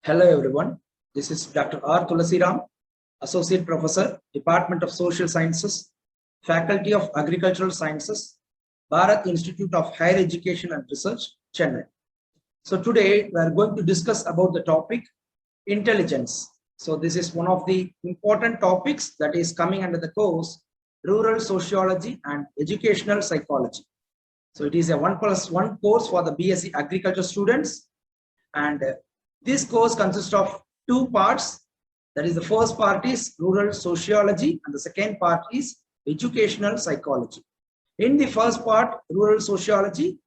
Hello everyone, this is Dr.R.Thulasiram, Associate Professor, Department of Social Sciences, Faculty of Agricultural Sciences, Bharat Institute of Higher Education and Research, Chennai. So today we are going to discuss about the topic intelligence. So this is one of the important topics that is coming under the course Rural Sociology and Educational Psychology. So it is a 1+1 course for the BSc Agriculture students, and this course consists of two parts. That is, the first part is rural sociology and the second part is educational psychology. In the first part, rural sociology,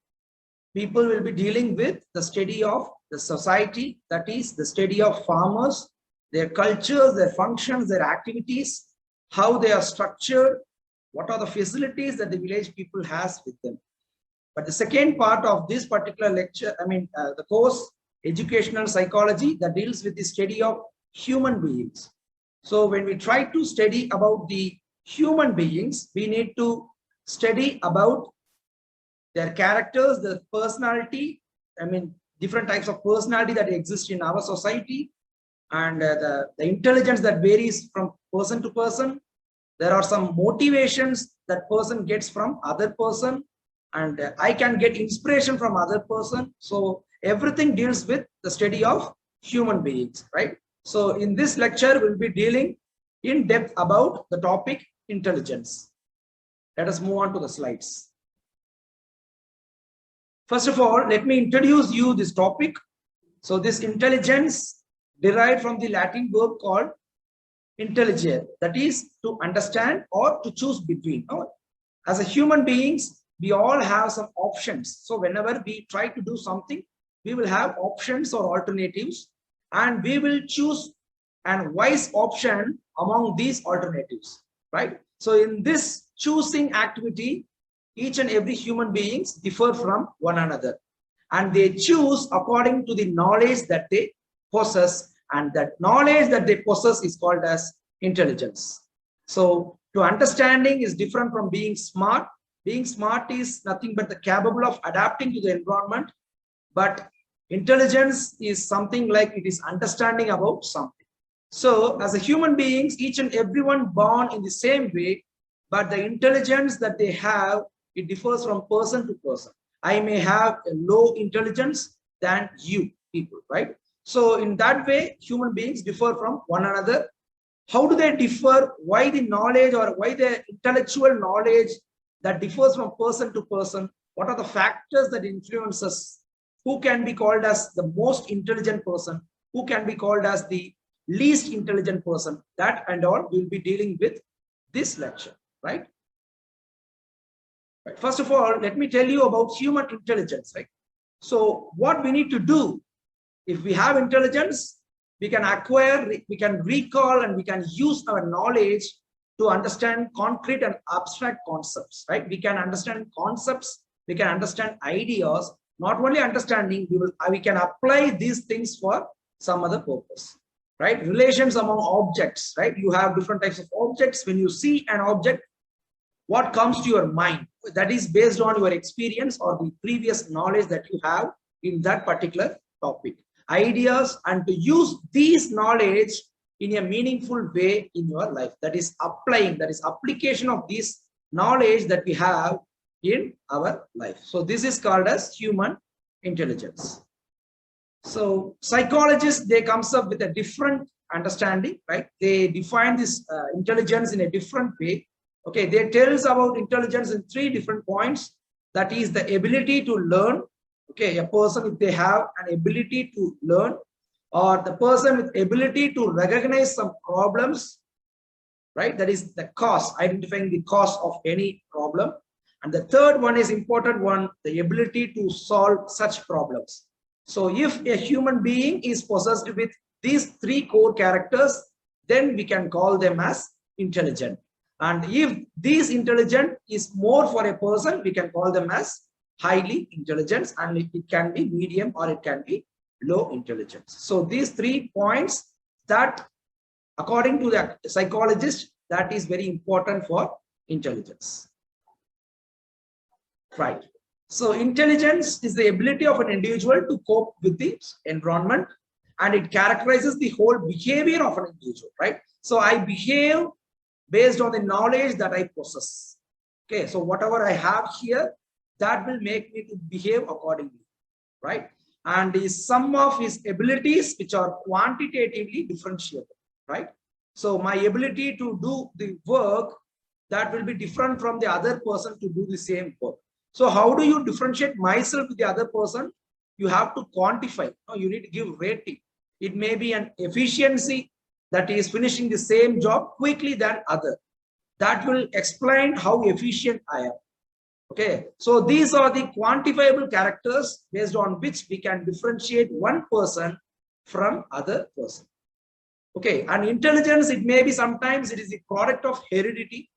people will be dealing with the study of the society, that is the study of farmers, their cultures, their functions, their activities, how they are structured, what are the facilities that the village people has with them. But the second part of this particular lecture, the course, educational psychology, that deals with the study of human beings. So when we try to study about the human beings, we need to study about their characters, their personality, different types of personality that exist in our society, and the intelligence that varies from person to person. There are some motivations that person gets from other person, and I can get inspiration from other person. So everything deals with the study of human beings, right? So in this lecture, we'll be dealing in depth about the topic intelligence. Let us move on to the slides. First of all, let me introduce you this topic. So this intelligence derived from the Latin verb called intelligere, that is to understand or to choose between. As a human beings, we all have some options. So whenever we try to do something, we will have options or alternatives, and we will choose a wise option among these alternatives, right? So in this choosing activity, each and every human beings differ from one another, and they choose according to the knowledge that they possess, and that knowledge that they possess is called as intelligence. So to understanding is different from being smart. Being smart is nothing but the capable of adapting to the environment, but intelligence is something like it is understanding about something. So as a human beings, each and everyone born in the same way, but the intelligence that they have, it differs from person to person. I may have a low intelligence than you people, right? So in that way, human beings differ from one another. How do they differ? Why the knowledge, or why the intellectual knowledge that differs from person to person? What are the factors that influence us? Who can be called as the most intelligent person? Who can be called as the least intelligent person? That and all we'll be dealing with this lecture, right? First of all, let me tell you about human intelligence, right? So what we need to do, if we have intelligence, we can acquire, we can recall, and we can use our knowledge to understand concrete and abstract concepts, right? We can understand concepts, we can understand ideas. Not only understanding, we can apply these things for some other purpose, right? Relations among objects, right? You have different types of objects. When you see an object, what comes to your mind? That is based on your experience or the previous knowledge that you have in that particular topic. Ideas, and to use these knowledge in a meaningful way in your life. That is applying, that is application of this knowledge that we have in our life. So this is called as human intelligence. So psychologists, they comes up with a different understanding, right? They define this intelligence in a different way. Okay, they tell us about intelligence in 3 different points. That is the ability to learn. Okay, a person, if they have an ability to learn, or the person with ability to recognize some problems, right? That is the cause, identifying the cause of any problem. And the third one is important one, the ability to solve such problems. So if a human being is possessed with these 3 core characters, then we can call them as intelligent. And if this intelligent is more for a person, we can call them as highly intelligent, and it can be medium or it can be low intelligence. So these 3 points that, according to the psychologist, that is very important for intelligence. Right. So intelligence is the ability of an individual to cope with the environment and it characterizes the whole behavior of an individual, right? So I behave based on the knowledge that I possess. Okay, so whatever I have here, that will make me to behave accordingly, right? And the sum of his abilities, which are quantitatively differentiable, right? So my ability to do the work, that will be different from the other person to do the same work. So how do you differentiate myself with the other person? You have to quantify. You need to give rating. It may be an efficiency that is finishing the same job quickly than other. That will explain how efficient I am. Okay, so these are the quantifiable characters based on which we can differentiate one person from other person. Okay, and intelligence, it may be sometimes it is the product of heredity,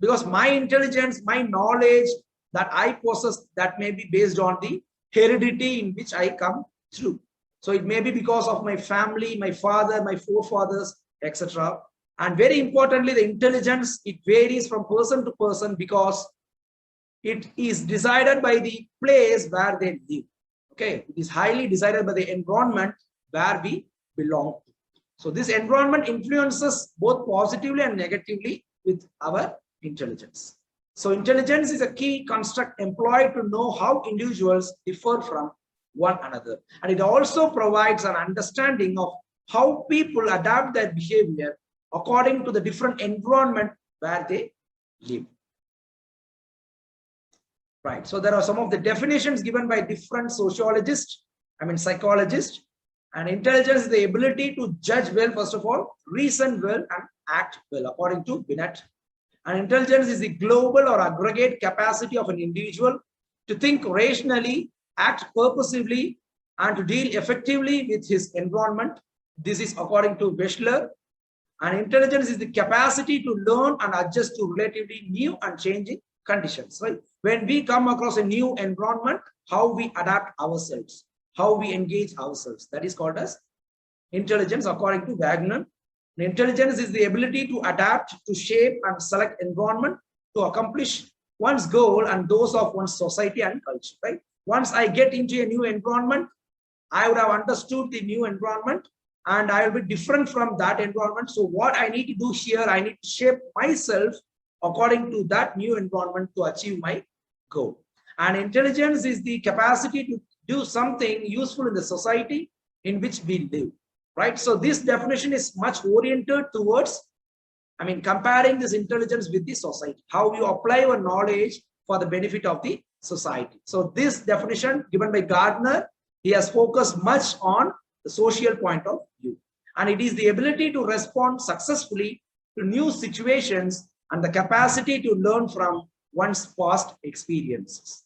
because my intelligence, my knowledge that I possess, that may be based on the heredity in which I come through. So it may be because of my family, my father, my forefathers, etc. And very importantly, the intelligence, it varies from person to person because it is decided by the place where they live. Okay, it is highly decided by the environment where we belong to. So this environment influences both positively and negatively with our intelligence. So intelligence is a key construct employed to know how individuals differ from one another. And it also provides an understanding of how people adapt their behavior according to the different environment where they live. Right. So there are some of the definitions given by different sociologists, psychologists. And intelligence is the ability to judge well, first of all, reason well, and act well, according to Binet. And intelligence is the global or aggregate capacity of an individual to think rationally, act purposively, and to deal effectively with his environment. This is according to BIHER. And intelligence is the capacity to learn and adjust to relatively new and changing conditions. Right? When we come across a new environment, how we adapt ourselves, how we engage ourselves, that is called as intelligence according to Wagner. Intelligence is the ability to adapt, to shape and select environment to accomplish one's goal and those of one's society and culture. Right? Once I get into a new environment, I would have understood the new environment and I will be different from that environment. So what I need to do here, I need to shape myself according to that new environment to achieve my goal. And intelligence is the capacity to do something useful in the society in which we live. Right? So this definition is much oriented towards, comparing this intelligence with the society, how you apply your knowledge for the benefit of the society. So this definition given by Gardner, he has focused much on the social point of view. And it is the ability to respond successfully to new situations and the capacity to learn from one's past experiences.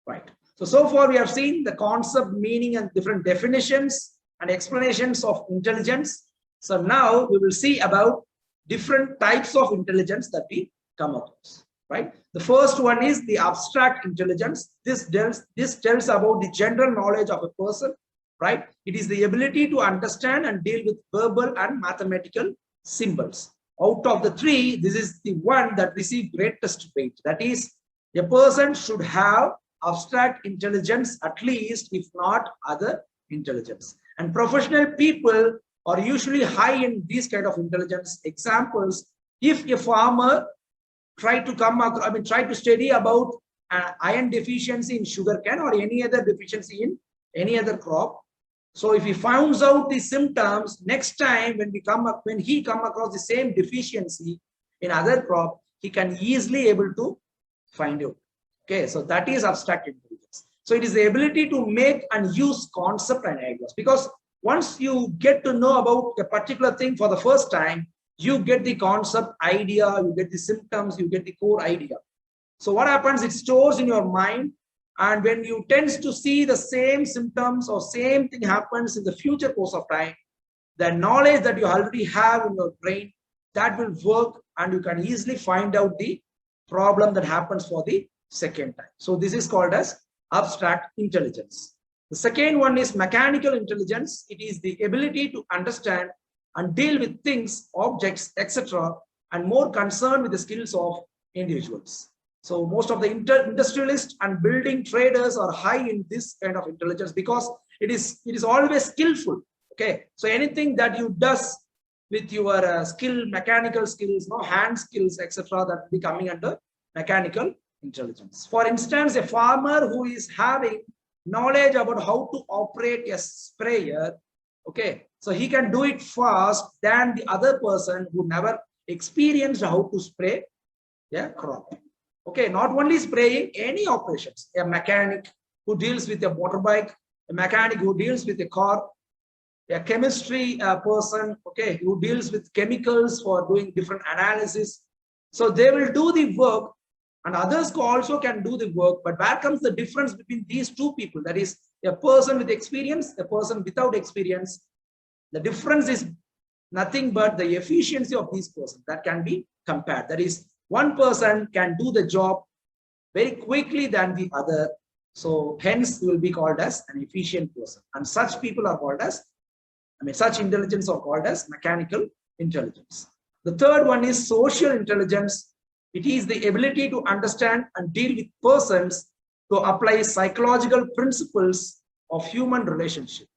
Right. So far we have seen the concept, meaning, and different definitions and explanations of intelligence. So now we will see about different types of intelligence that we come across. Right. The first one is the abstract intelligence. This tells about the general knowledge of a person. Right. It is the ability to understand and deal with verbal and mathematical symbols. Out of the three, this is the one that receives greatest weight. That is, a person should have abstract intelligence, at least, if not other intelligence. And professional people are usually high in these kind of intelligence. Examples: if a farmer try to study about iron deficiency in sugarcane or any other deficiency in any other crop. So if he finds out the symptoms, next time when he come across the same deficiency in other crop, he can easily able to find out. Okay, so that is abstract intelligence. So it is the ability to make and use concept and ideas, because once you get to know about a particular thing for the first time, you get the concept, idea, you get the symptoms, you get the core idea. So what happens? It stores in your mind, and when you tend to see the same symptoms or same thing happens in the future course of time, the knowledge that you already have in your brain, that will work, and you can easily find out the problem that happens for the second time. So this is called as abstract intelligence. The second one is mechanical intelligence. It is the ability to understand and deal with things, objects, etc., and more concerned with the skills of individuals. So most of the industrialists and building traders are high in this kind of intelligence, because it is always skillful. Okay, so anything that you does with your skill, mechanical skills, no hand skills, etc., that will be coming under mechanical intelligence. For instance, a farmer who is having knowledge about how to operate a sprayer, okay, so he can do it fast than the other person who never experienced how to spray a crop. Okay, not only spraying, any operations. A mechanic who deals with a motorbike, a mechanic who deals with a car, a chemistry person, okay, who deals with chemicals for doing different analysis. So they will do the work, and others also can do the work. But where comes the difference between these two people? That is, a person with experience, a person without experience. The difference is nothing but the efficiency of these persons that can be compared. That is, one person can do the job very quickly than the other. So hence will be called as an efficient person. And such people are called as, such intelligence are called as mechanical intelligence. The third one is social intelligence. It is the ability to understand and deal with persons to apply psychological principles of human relationship.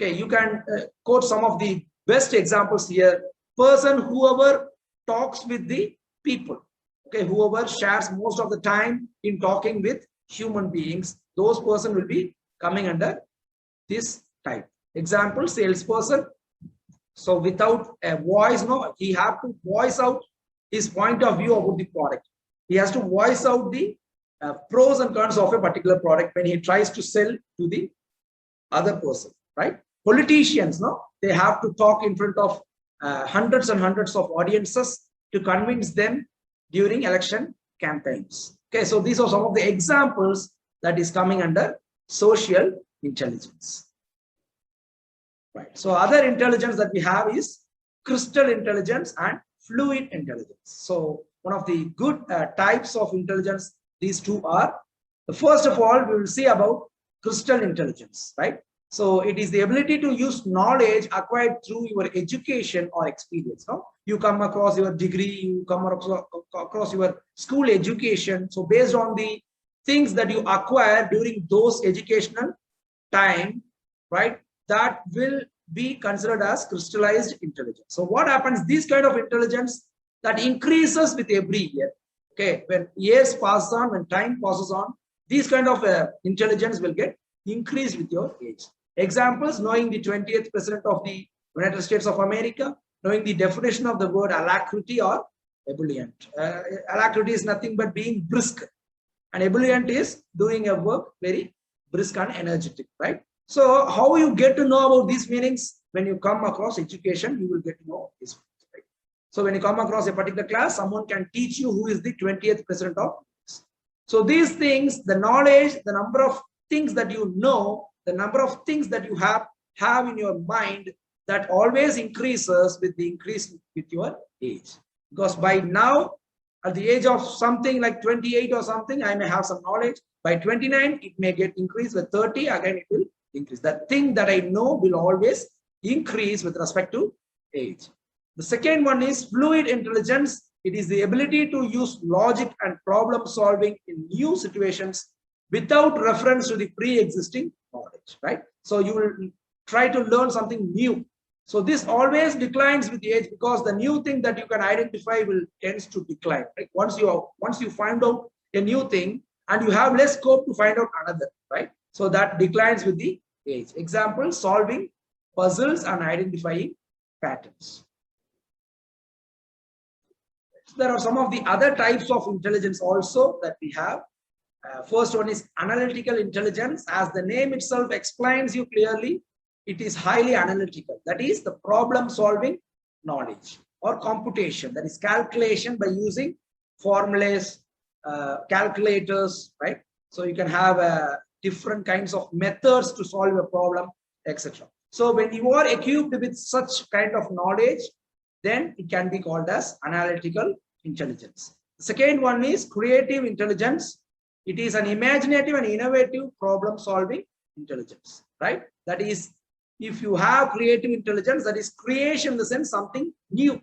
Okay, you can quote some of the best examples here. Person, whoever talks with the people, okay, whoever shares most of the time in talking with human beings, those person will be coming under this type. Example, salesperson. So without a voice, no, he have to voice out his point of view about the product. He has to voice out the pros and cons of a particular product when he tries to sell to the other person, right? Politicians, no, they have to talk in front of hundreds and hundreds of audiences to convince them during election campaigns. Okay, so these are some of the examples that is coming under social intelligence. Right. So other intelligence that we have is crystal intelligence and fluid intelligence. So one of the good types of intelligence, these two are. First of all, we will see about crystal intelligence, right? So it is the ability to use knowledge acquired through your education or experience. No? You come across your degree, you come across your school education. So based on the things that you acquire during those educational time, right, that will be considered as crystallized intelligence. So what happens, this kind of intelligence that increases with every year. Okay, when years pass on, when time passes on, these kind of intelligence will get increased with your age. Examples, knowing the 20th president of the United States of America, knowing the definition of the word alacrity or ebullient. Alacrity is nothing but being brisk, and ebullient is doing a work very brisk and energetic, right? So how you get to know about these meanings? When you come across education, you will get to know this. Right? So when you come across a particular class, someone can teach you who is the 20th president of this. So these things, the knowledge, the number of things that you know, the number of things that you have in your mind, that always increases with the increase with your age. Because by now, at the age of something like 28 or something, I may have some knowledge. By 29, it may get increased. With 30, again, it will increase. That thing that I know will always increase with respect to age. The second one is fluid intelligence. It is the ability to use logic and problem solving in new situations without reference to the pre-existing knowledge, right? So you will try to learn something new. So this always declines with age, because the new thing that you can identify will tends to decline. Right? Once you find out a new thing, and you have less scope to find out another, right? So that declines with the age. Example, solving puzzles and identifying patterns. So there are some of the other types of intelligence also that we have. First one is analytical intelligence. As the name itself explains you clearly, it is highly analytical. That is the problem solving knowledge or computation. That is calculation by using formulas, calculators, right? So you can have different kinds of methods to solve a problem, etc. So when you are equipped with such kind of knowledge, then it can be called as analytical intelligence. The second one is creative intelligence. It is an imaginative and innovative problem solving intelligence, right? That is, if you have creative intelligence, that is creation in the sense something new,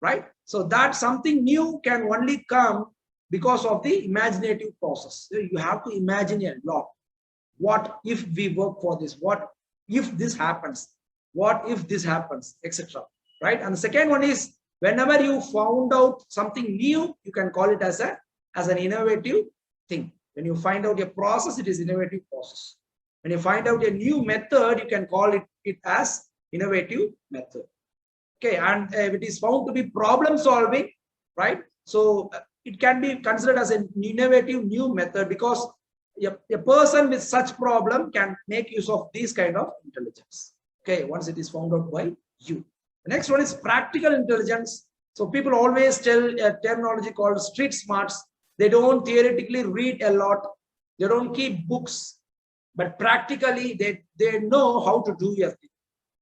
right? So that something new can only come because of the imaginative process. You have to imagine a lot. what if we work for this, what if this happens, what if this happens, etc. Right? And the second one is, whenever you found out something new, you can call it as an innovative thing. When you find out a process, it is innovative process. When you find out a new method, you can call it as innovative method. Okay, and if it is found to be problem solving, right? So it can be considered as an innovative new method, because a person with such problem can make use of this kind of intelligence. Okay, once it is found out by you. The next one is practical intelligence. So people always tell a terminology called street smarts. They don't theoretically read a lot. They don't keep books, but practically they know how to do a thing.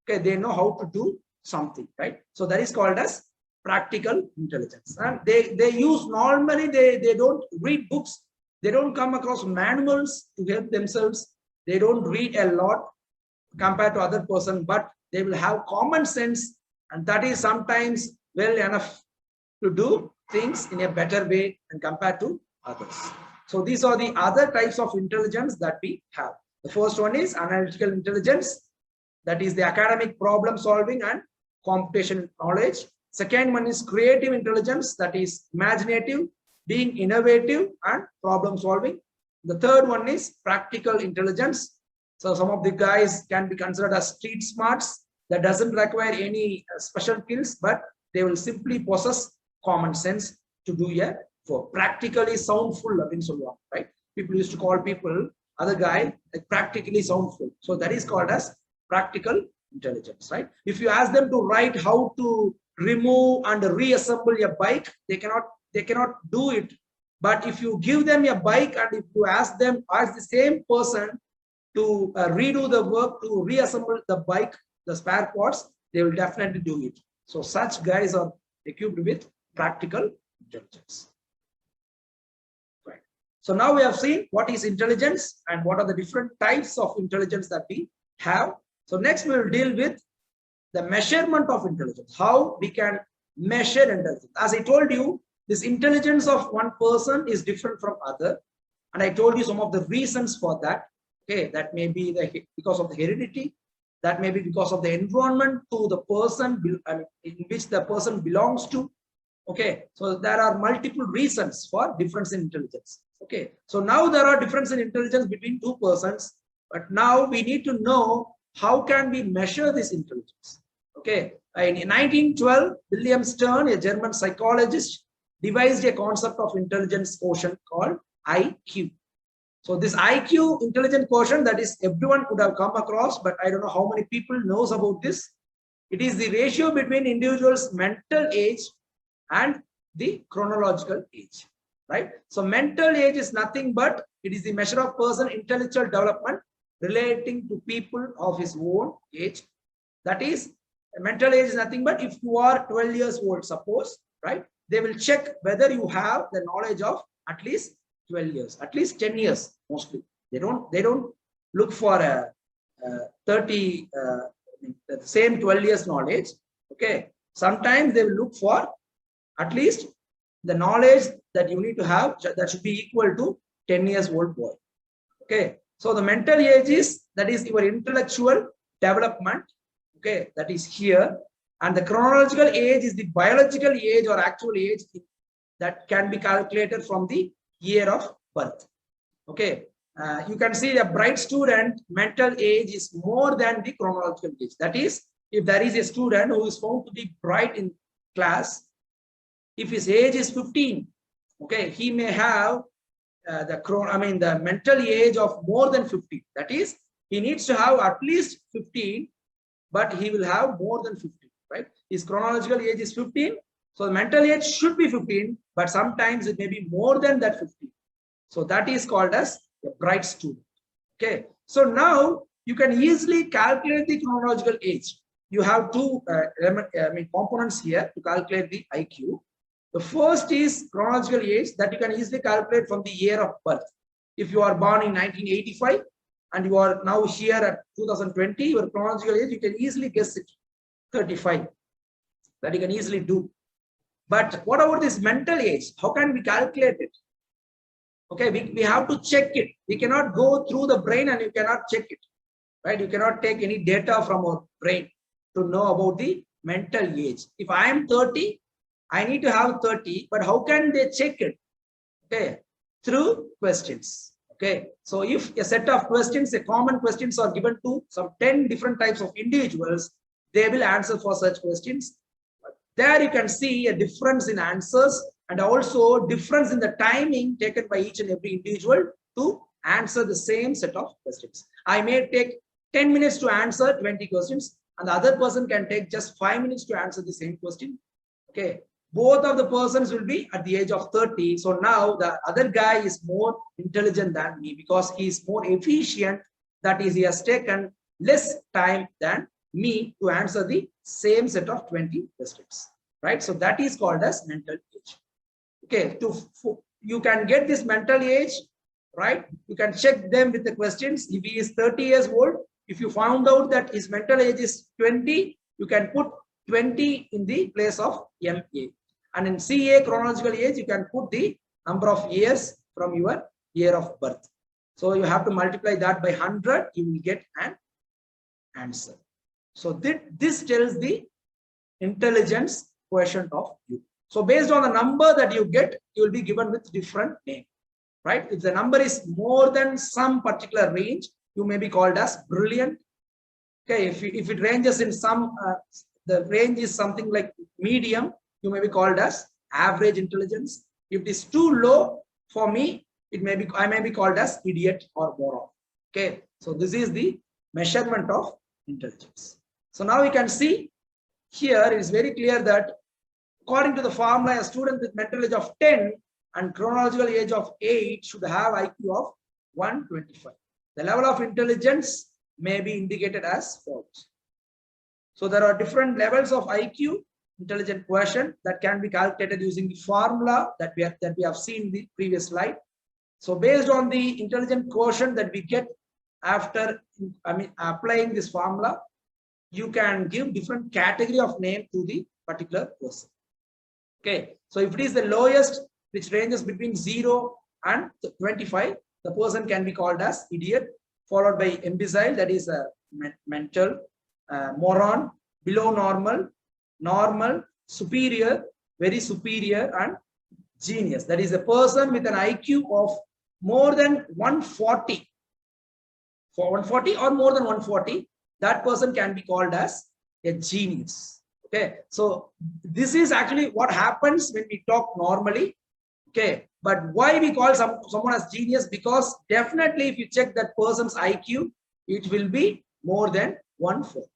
Okay, they know how to do something, right? So that is called as practical intelligence. And they use, normally they don't read books. They don't come across manuals to help themselves. They don't read a lot compared to other person, but they will have common sense, and that is sometimes well enough to do things in a better way and compared to others. So these are the other types of intelligence that we have. The first one is analytical intelligence, that is the academic problem solving and computation knowledge. Second one is creative intelligence, that is imaginative, being innovative and problem solving. The third one is practical intelligence. So some of the guys can be considered as street smarts, that doesn't require any special skills, but they will simply possess common sense to do a for practically soundful, right? People used to call people, other guy, like practically soundful. So that is called as practical intelligence, right? If you ask them to write how to remove and reassemble a bike, they cannot do it. But if you give them a bike and if you ask the same person to redo the work to reassemble the bike, the spare parts, they will definitely do it. So such guys are equipped with practical intelligence. Right. So now we have seen what is intelligence and what are the different types of intelligence that we have. So next we will deal with the measurement of intelligence, how we can measure intelligence. As I told you, this intelligence of one person is different from other, and I told you some of the reasons for that. Okay, that may be because of the heredity, that may be because of the environment to the person in which the person belongs to. Okay, so there are multiple reasons for difference in intelligence. Okay, so now there are difference in intelligence between two persons, but now we need to know how can we measure this intelligence. Okay, in 1912, William Stern, a German psychologist, devised a concept of intelligence quotient called IQ. So this IQ, intelligent quotient, that is everyone could have come across, but I don't know how many people knows about this. It is the ratio between individuals' mental age and the chronological age, right? So mental age is nothing but it is the measure of person intellectual development relating to people of his own age. That is, mental age is nothing but if you are 12 years old, suppose, right? They will check whether you have the knowledge of at least 12 years, at least 10 years mostly. They don't look for a 30 the same 12 years knowledge. Okay, sometimes they will look for at least the knowledge that you need to have that should be equal to 10 years old boy. Okay, so the mental age is, that is your intellectual development. Okay, that is here, and the chronological age is the biological age or actual age that can be calculated from the year of birth. Okay, you can see a bright student mental age is more than the chronological age. That is, if there is a student who is found to be bright in class, if his age is 15, okay, he may have the mental age of more than 15. That is, he needs to have at least 15, but he will have more than 15, right? His chronological age is 15, so the mental age should be 15, but sometimes it may be more than that 15. So that is called as a bright student. Okay, so now you can easily calculate the chronological age. You have two components here to calculate the IQ. The first is chronological age, that you can easily calculate from the year of birth. If you are born in 1985 and you are now here at 2020, your chronological age, you can easily guess it, 35. That you can easily do. But what about this mental age? How can we calculate it? Okay, we have to check it. We cannot go through the brain and you cannot check it, right? You cannot take any data from our brain to know about the mental age. If I am 30, I need to have 30, but how can they check it? Okay, through questions. Okay, so if a set of questions, a common questions are given to some 10 different types of individuals, they will answer for such questions. There you can see a difference in answers and also difference in the timing taken by each and every individual to answer the same set of questions. I may take 10 minutes to answer 20 questions and the other person can take just 5 minutes to answer the same question. Okay, both of the persons will be at the age of 30. So now the other guy is more intelligent than me because he is more efficient. That is, he has taken less time than me to answer the same set of 20 questions, right? So that is called as mental age. Okay, you can get this mental age, right? You can check them with the questions. If he is 30 years old, if you found out that his mental age is 20, you can put 20 in the place of MA. And in CA, chronological age, you can put the number of years from your year of birth. So you have to multiply that by 100, you will get an answer. So this tells the intelligence quotient of you. So based on the number that you get, you will be given with different name, right? If the number is more than some particular range, you may be called as brilliant. Okay, if it ranges in some, the range is something like medium, you may be called as average intelligence. If it is too low for me, I may be called as idiot or moron. Okay, so this is the measurement of intelligence. So now we can see here it is very clear that according to the formula, a student with mental age of 10 and chronological age of 8 should have IQ of 125. The level of intelligence may be indicated as follows. So there are different levels of IQ, intelligent quotient, that can be calculated using the formula that we have seen in the previous slide. So based on the intelligent quotient that we get after applying this formula, you can give different category of name to the particular person. Okay, so if it is the lowest, which ranges between 0 and 25, the person can be called as idiot, followed by imbecile, that is a mental, moron, below normal, normal, superior, very superior, and genius. That is a person with an IQ of more than 140. For 140 or more than 140, that person can be called as a genius. Okay, so this is actually what happens when we talk normally. Okay, but why we call someone as genius? Because definitely if you check that person's IQ, it will be more than 140.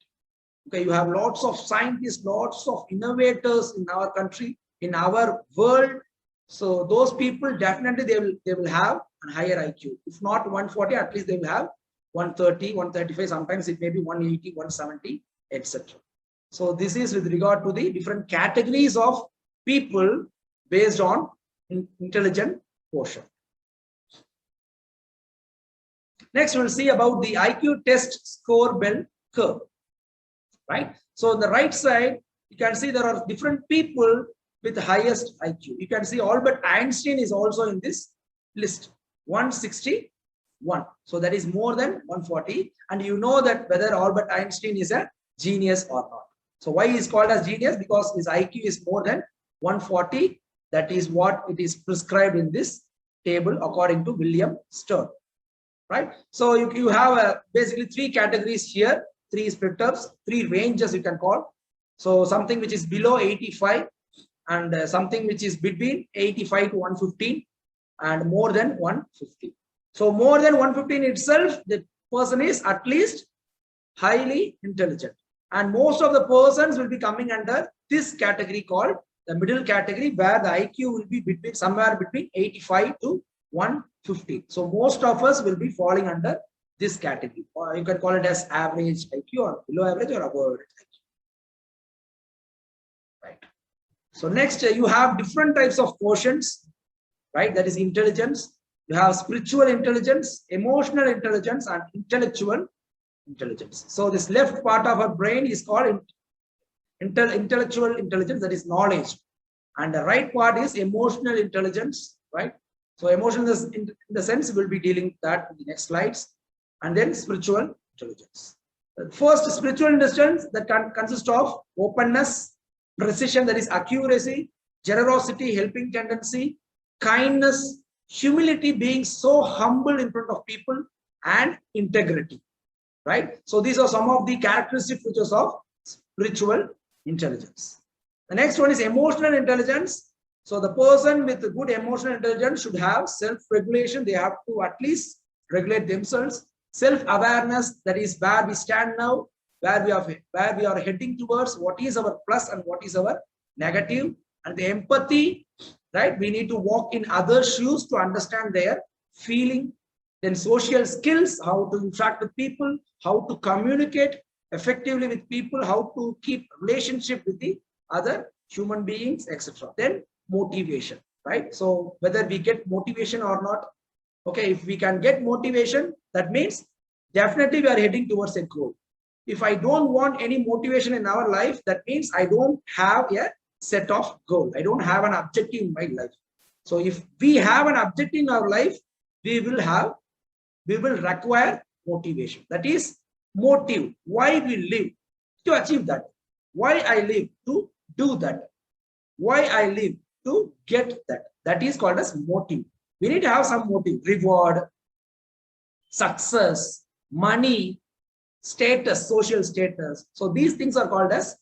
Okay, you have lots of scientists, lots of innovators in our country, in our world. So those people definitely they will have a higher IQ. If not 140, at least they will have 130, 135. Sometimes it may be 180, 170, etc. So this is with regard to the different categories of people based on intelligent quotient. Next, we'll see about the IQ test score bell curve. Right. So on the right side, you can see there are different people with the highest IQ. You can see Albert Einstein is also in this list, 161. So that is more than 140. And you know that whether Albert Einstein is a genius or not. So why he is called as genius? Because his IQ is more than 140. That is what it is prescribed in this table according to William Stern. Right. So you have basically three categories here, three split ups, three ranges you can call. So something which is below 85 and something which is between 85 to 115 and more than 150. So more than 115 itself, the person is at least highly intelligent. And most of the persons will be coming under this category called the middle category, where the IQ will be between somewhere between 85 to 150. So most of us will be falling under this category, or you can call it as average IQ or below average or above average IQ. Right. So next, you have different types of quotients, right? That is intelligence. You have spiritual intelligence, emotional intelligence, and intellectual intelligence. So this left part of our brain is called intellectual intelligence, that is knowledge, and the right part is emotional intelligence, right? So emotional in the sense we'll be dealing that in the next slides. And then spiritual intelligence. First, spiritual intelligence that can consist of openness, precision, that is accuracy, generosity, helping tendency, kindness, humility, being so humble in front of people, and integrity. Right? So these are some of the characteristic features of spiritual intelligence. The next one is emotional intelligence. So the person with good emotional intelligence should have self-regulation. They have to at least regulate themselves. Self-awareness, that is where we stand now, where we are heading towards, what is our plus and what is our negative. And the empathy, right? We need to walk in others' shoes to understand their feeling. Then social skills, how to interact with people, how to communicate effectively with people, how to keep relationship with the other human beings, etc. Then motivation, right? So whether we get motivation or not, okay, if we can get motivation, that means definitely we are heading towards a goal. If I don't want any motivation in our life, that means I don't have a set of goal. I don't have an objective in my life. So if we have an objective in our life, we will require motivation. That is motive. Why we live? To achieve that. Why I live? To do that. Why I live? To get that. That is called as motive. We need to have some motive. Reward, success, money, status, social status. So these things are called as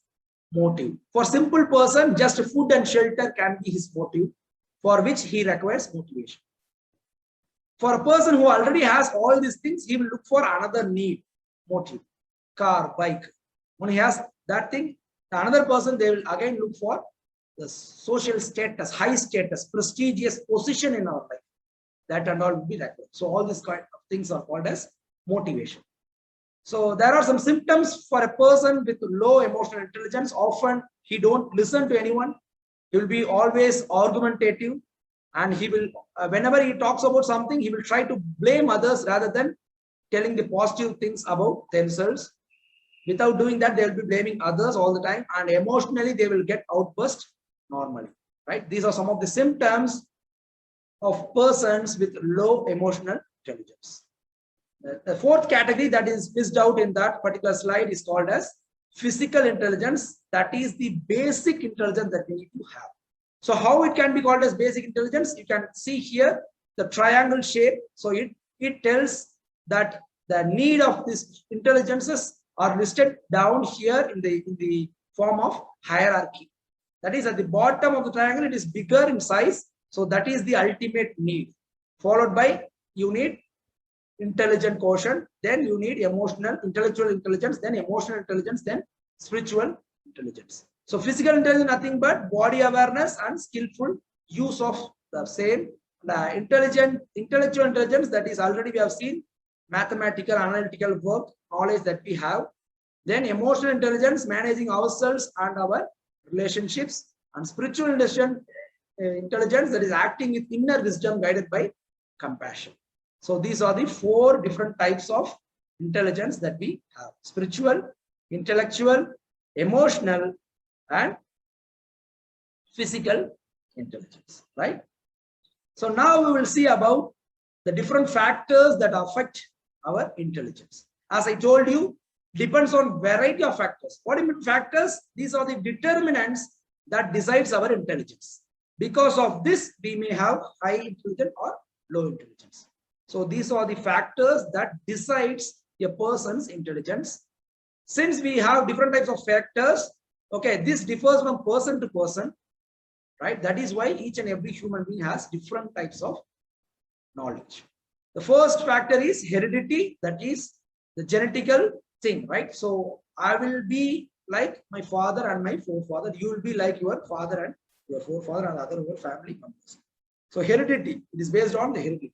motive. For simple person, just food and shelter can be his motive, for which he requires motivation. For a person who already has all these things, he will look for another need, motive, car, bike. When he has that thing, another person, they will again look for the social status, high status, prestigious position in our life. That and all will be required. So all these kind of things are called as motivation. So there are some symptoms for a person with low emotional intelligence. Often he don't listen to anyone. He will be always argumentative, and he will, whenever he talks about something, he will try to blame others rather than telling the positive things about themselves. Without doing that, they will be blaming others all the time, and emotionally they will get outburst normally. Right? These are some of the symptoms of persons with low emotional intelligence. The fourth category that is missed out in that particular slide is called as physical intelligence. That is the basic intelligence that we need to have. So how it can be called as basic intelligence? You can see here the triangle shape. So it tells that the need of these intelligences are listed down here in the form of hierarchy. That is, at the bottom of the triangle, it is bigger in size. So that is the ultimate need. Followed by, you need intelligent quotient, then you need intellectual intelligence, then emotional intelligence, then spiritual intelligence. So physical intelligence, nothing but body awareness and skillful use of the same. The intellectual intelligence, that is already we have seen, mathematical, analytical work, knowledge that we have. Then emotional intelligence, managing ourselves and our relationships. And spiritual intelligence, that is acting with inner wisdom guided by compassion. So these are the four different types of intelligence that we have: spiritual, intellectual, emotional, and physical intelligence, right? So now we will see about the different factors that affect our intelligence. As I told you, depends on variety of factors. What do you mean factors? These are the determinants that decides our intelligence. Because of this, we may have high intelligence or low intelligence. So these are the factors that decides a person's intelligence. Since we have different types of factors, okay, this differs from person to person, right? That is why each and every human being has different types of knowledge. The first factor is heredity, that is the genetical thing, right? So I will be like my father and my forefather. You will be like your father and your forefather and other your family members. So heredity, it is based on the heredity.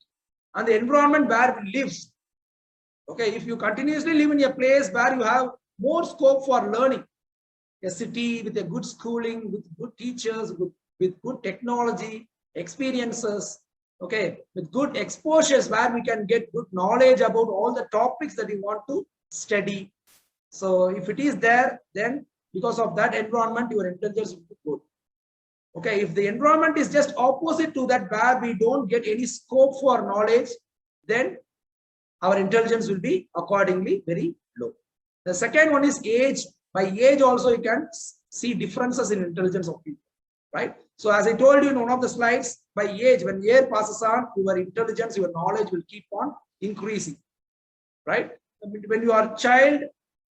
And the environment where we live. Okay, if you continuously live in a place where you have more scope for learning, a city with a good schooling, with good teachers, with good technology, experiences, okay, with good exposures where we can get good knowledge about all the topics that we want to study. So if it is there, then because of that environment, your intelligence will be good. Okay, if the environment is just opposite to that, where we don't get any scope for knowledge, then our intelligence will be accordingly very low. The second one is age. By age also you can see differences in intelligence of people, right? So as I told you in one of the slides, by age, when year passes on, your intelligence, your knowledge will keep on increasing, right? When you are a child,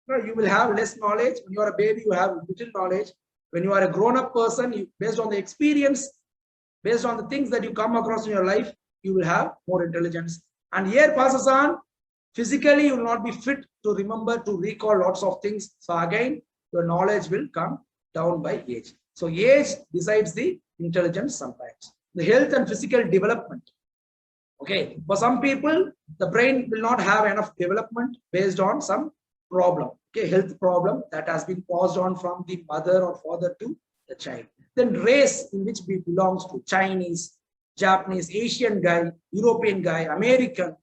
you will have less knowledge. When you are a baby, you have little knowledge. When you are a grown-up person, based on the experience, based on the things that you come across in your life, you will have more intelligence. And year passes on, physically you will not be fit to remember, to recall lots of things. So again, your knowledge will come down by age. So age decides the intelligence sometimes. The health and physical development. Okay, for some people, the brain will not have enough development based on some problem. Okay, health problem that has been passed on from the mother or father to the child. Then race in which we belongs to: Chinese, Japanese, Asian guy, European guy, American,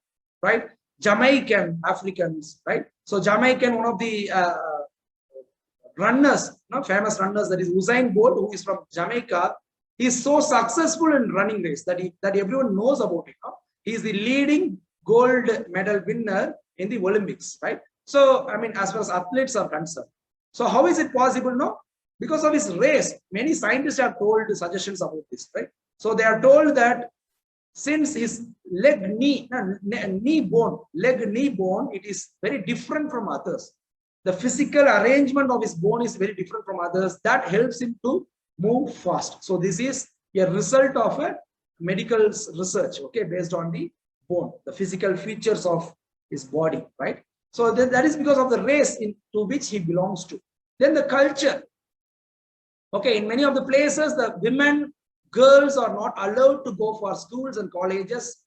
right? Jamaican, Africans, right? So Jamaican, one of the runners, famous runners, that is Usain Bolt, who is from Jamaica. He is so successful in running race that everyone knows about it. He is the leading gold medal winner in the Olympics, right? So, I mean, as far as athletes are concerned. So how is it possible? No, because of his race. Many scientists have told suggestions about this, right? So they are told that since his knee bone, it is very different from others. The physical arrangement of his bone is very different from others. That helps him to move fast. So this is a result of a medical research, okay, based on the bone, the physical features of his body, right? So that is because of the race to which he belongs to. Then the culture. Okay, in many of the places, the women, girls are not allowed to go for schools and colleges,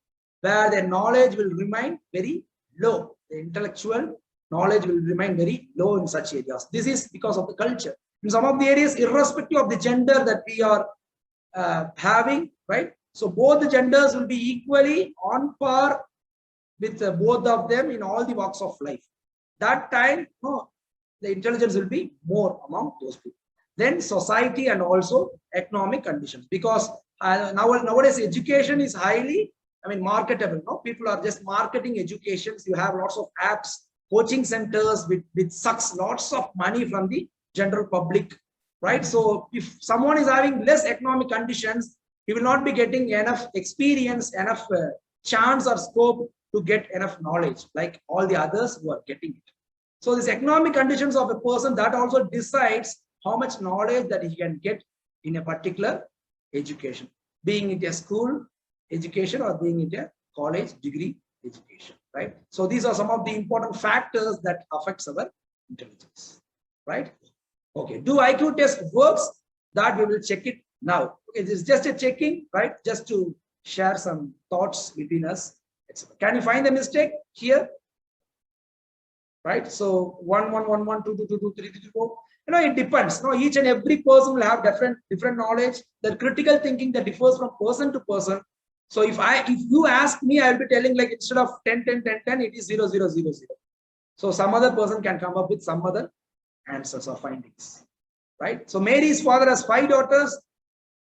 where their knowledge will remain very low. The intellectual knowledge will remain very low in such areas. This is because of the culture. In some of the areas, irrespective of the gender that we are having, right? So both the genders will be equally on par with both of them in all the walks of life. That time, the intelligence will be more among those people. Then society and also economic conditions, because nowadays education is highly, marketable. No, people are just marketing educations. You have lots of apps, coaching centers with sucks lots of money from the general public, right? So if someone is having less economic conditions, he will not be getting enough experience, enough chance or scope to get enough knowledge like all the others who are getting it. So these economic conditions of a person, that also decides how much knowledge that he can get in a particular education, being it a school education or being it a college degree education, right? So these are some of the important factors that affects our intelligence, right? Okay, do IQ test works? That we will check it now. Okay, this is just a checking, right? Just to share some thoughts between us. Can you find the mistake here? Right? So 1, 1, 1, 1, 2, 2, 2, 2, 3, 3, 4. It depends. Each and every person will have different knowledge. The critical thinking that differs from person to person. So if you ask me, I will be telling, like, instead of 10, 10, 10, 10, it is 0, 0, 0, 0. So some other person can come up with some other answers or findings, right? So Mary's father has 5 daughters: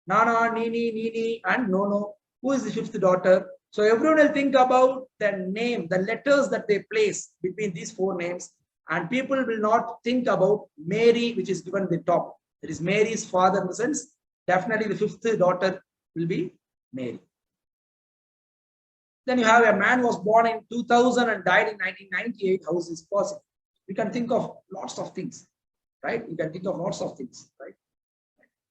Nana, Nini, Nini, and Nono. Who is the 5th daughter? So everyone will think about the name, the letters that they place between these 4 names, and people will not think about Mary, which is given at the top. That is Mary's father, in the sense, definitely the 5th daughter will be Mary. Then you have a man who was born in 2000 and died in 1998. How is this possible? We can think of lots of things, right? You can think of lots of things, right?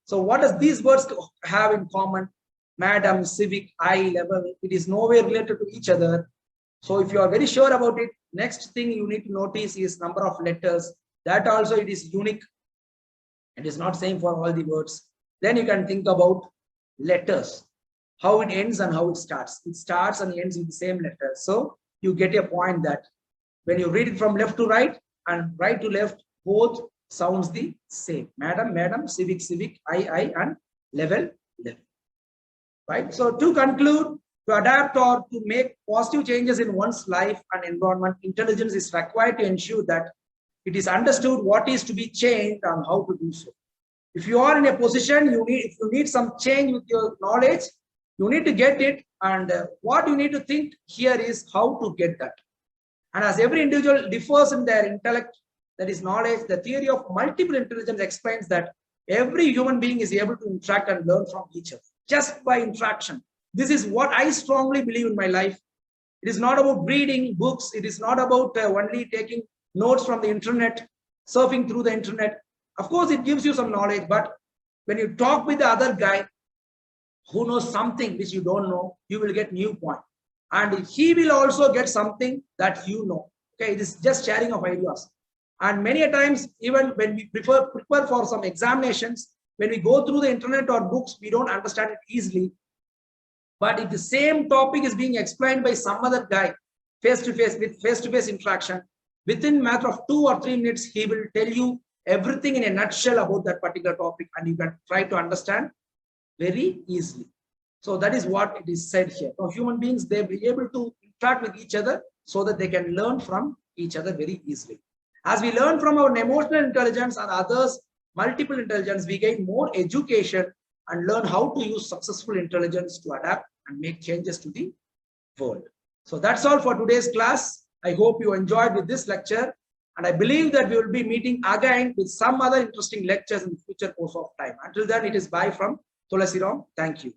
So what does these words have in common? Madam, civic, I, level, it is nowhere related to each other. So if you are very sure about it, next thing you need to notice is number of letters. That also it is unique. It is not same for all the words. Then you can think about letters, how it ends and how it starts. It starts and ends with the same letter. So you get a point that when you read it from left to right and right to left, both sounds the same. Madam, madam, civic, civic, I, and level, level. Right? So to conclude, to adapt or to make positive changes in one's life and environment, intelligence is required to ensure that it is understood what is to be changed and how to do so. If you are in a position, if you need some change with your knowledge, you need to get it. And what you need to think here is how to get that. And as every individual differs in their intellect, that is knowledge, the theory of multiple intelligence explains that every human being is able to interact and learn from each other just by interaction. This is what I strongly believe in my life. It is not about reading books. It is not about only taking notes from the internet, surfing through the internet. Of course, it gives you some knowledge, but when you talk with the other guy who knows something which you don't know, you will get new point. And he will also get something that you know. Okay, it is just sharing of ideas. And many a times, even when we prepare for some examinations, when we go through the internet or books, we don't understand it easily. But if the same topic is being explained by some other guy, face-to-face, with face-to-face interaction, within a matter of 2 or 3 minutes, he will tell you everything in a nutshell about that particular topic, and you can try to understand very easily. So that is what it is said here. Now, human beings, they will be able to interact with each other so that they can learn from each other very easily. As we learn from our emotional intelligence and others' multiple intelligence, we gain more education and learn how to use successful intelligence to adapt and make changes to the world. So that's all for today's class. I hope you enjoyed with this lecture, and I believe that we will be meeting again with some other interesting lectures in the future course of time. Until then, it is bye from Thulasiram. Thank you.